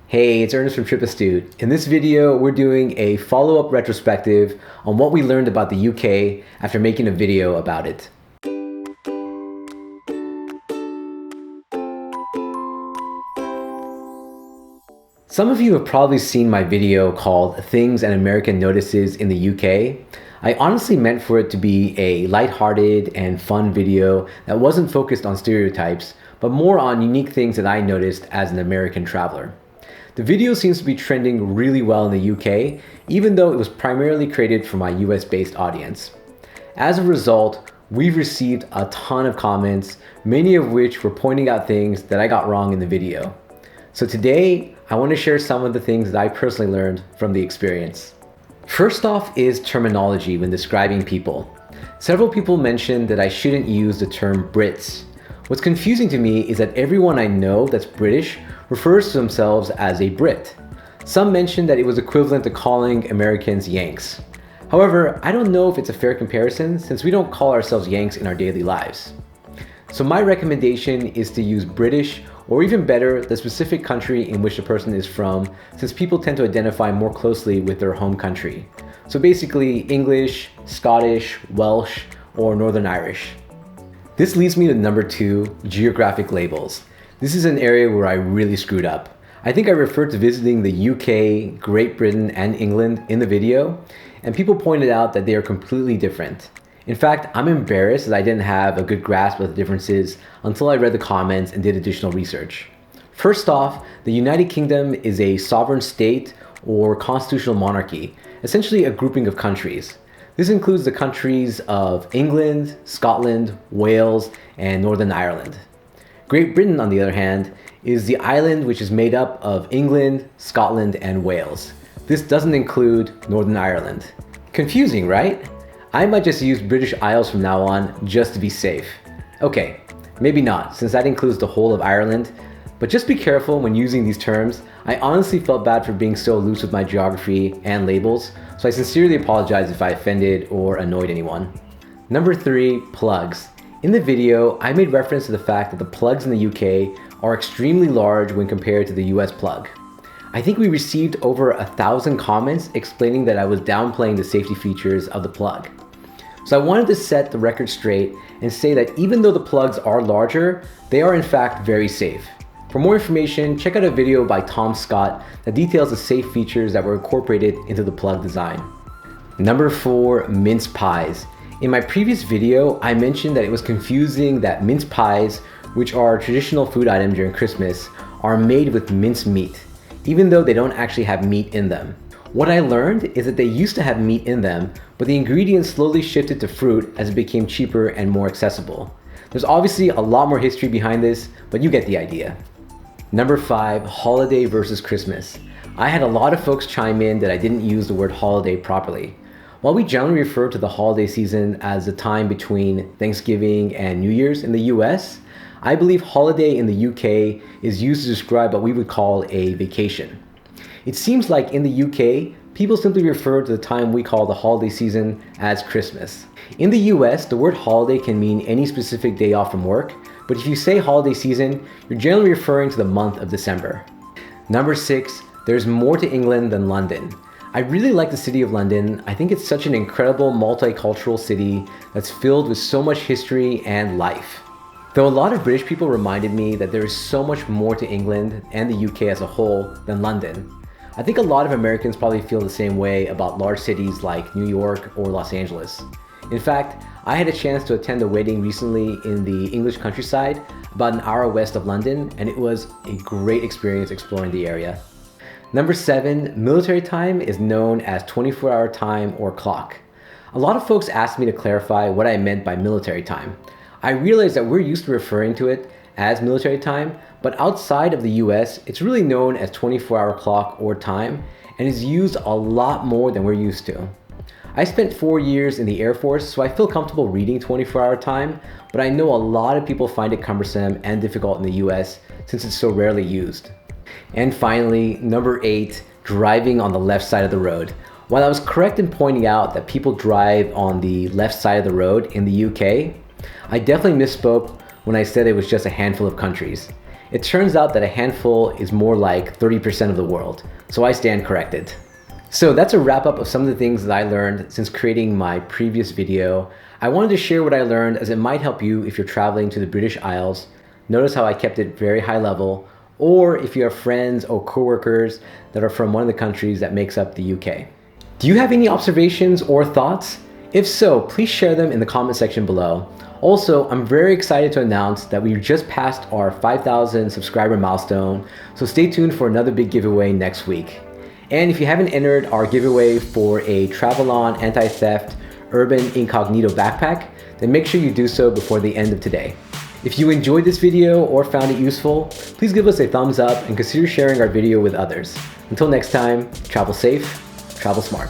Hey, it's Ernest from TripAstute. In this video, we're doing a follow-up retrospective on what we learned about the UK after making a video about it. Some of you have probably seen my video called Things an American Notices in the UK. I honestly meant for it to be a lighthearted and fun video that wasn't focused on stereotypes, but more on unique things that I noticed as an American traveler. The video seems to be trending really well in the UK, even though it was primarily created for my US-based audience. As a result, we've received a ton of comments, many of which were pointing out things that I got wrong in the video. So today, I want to share some of the things that I personally learned from the experience. First off is terminology when describing people. Several people mentioned that I shouldn't use the term Brits. What's confusing to me is that everyone I know that's British refers to themselves as a Brit. Some mentioned that it was equivalent to calling Americans Yanks. However, I don't know if it's a fair comparison since we don't call ourselves Yanks in our daily lives. So my recommendation is to use British, or even better, the specific country in which the person is from, since people tend to identify more closely with their home country. So basically English, Scottish, Welsh, or Northern Irish. This leads me to number 2, geographic labels. This is an area where I really screwed up. I think I referred to visiting the UK, Great Britain, and England in the video, and people pointed out that they are completely different. In fact, I'm embarrassed that I didn't have a good grasp of the differences until I read the comments and did additional research. First off, the United Kingdom is a sovereign state or constitutional monarchy, essentially a grouping of countries. This includes the countries of England, Scotland, Wales, and Northern Ireland. Great Britain, on the other hand, is the island which is made up of England, Scotland, and Wales. This doesn't include Northern Ireland. Confusing, right? I might just use British Isles from now on just to be safe. Okay, maybe not, since that includes the whole of Ireland, but just be careful when using these terms. I honestly felt bad for being so loose with my geography and labels, so I sincerely apologize if I offended or annoyed anyone. Number 3, plugs. In the video, I made reference to the fact that the plugs in the UK are extremely large when compared to the US plug. I think we received over 1,000 comments explaining that I was downplaying the safety features of the plug. So I wanted to set the record straight and say that even though the plugs are larger, they are in fact very safe. For more information, check out a video by Tom Scott that details the safe features that were incorporated into the plug design. Number 4, mince pies. In my previous video, I mentioned that it was confusing that mince pies, which are a traditional food item during Christmas, are made with minced meat, even though they don't actually have meat in them. What I learned is that they used to have meat in them, but the ingredients slowly shifted to fruit as it became cheaper and more accessible. There's obviously a lot more history behind this, but you get the idea. Number 5, holiday versus Christmas. I had a lot of folks chime in that I didn't use the word holiday properly. While we generally refer to the holiday season as the time between Thanksgiving and New Year's in the US, I believe holiday in the UK is used to describe what we would call a vacation. It seems like in the UK, people simply refer to the time we call the holiday season as Christmas. In the US, the word holiday can mean any specific day off from work, but if you say holiday season, you're generally referring to the month of December. Number 6, there's more to England than London. I really like the city of London. I think it's such an incredible multicultural city that's filled with so much history and life. Though a lot of British people reminded me that there is so much more to England and the UK as a whole than London. I think a lot of Americans probably feel the same way about large cities like New York or Los Angeles. In fact, I had a chance to attend a wedding recently in the English countryside, about an hour west of London, and it was a great experience exploring the area. Number 7, military time is known as 24-hour time or clock. A lot of folks asked me to clarify what I meant by military time. I realized that we're used to referring to it as military time, but outside of the US, it's really known as 24-hour clock or time, and is used a lot more than we're used to. I spent 4 years in the Air Force, so I feel comfortable reading 24-hour time, but I know a lot of people find it cumbersome and difficult in the US since it's so rarely used. And finally, number 8, driving on the left side of the road. While I was correct in pointing out that people drive on the left side of the road in the UK, I definitely misspoke when I said it was just a handful of countries. It turns out that a handful is more like 30% of the world, so I stand corrected. So that's a wrap up of some of the things that I learned since creating my previous video. I wanted to share what I learned as it might help you if you're traveling to the British Isles. Notice how I kept it very high level, or if you have friends or coworkers that are from one of the countries that makes up the UK. Do you have any observations or thoughts? If so, please share them in the comment section below. Also, I'm very excited to announce that we just passed our 5,000 subscriber milestone, so stay tuned for another big giveaway next week. And if you haven't entered our giveaway for a Travelon Anti-Theft Urban Incognito backpack, then make sure you do so before the end of today. If you enjoyed this video or found it useful, please give us a thumbs up and consider sharing our video with others. Until next time, travel safe, travel smart.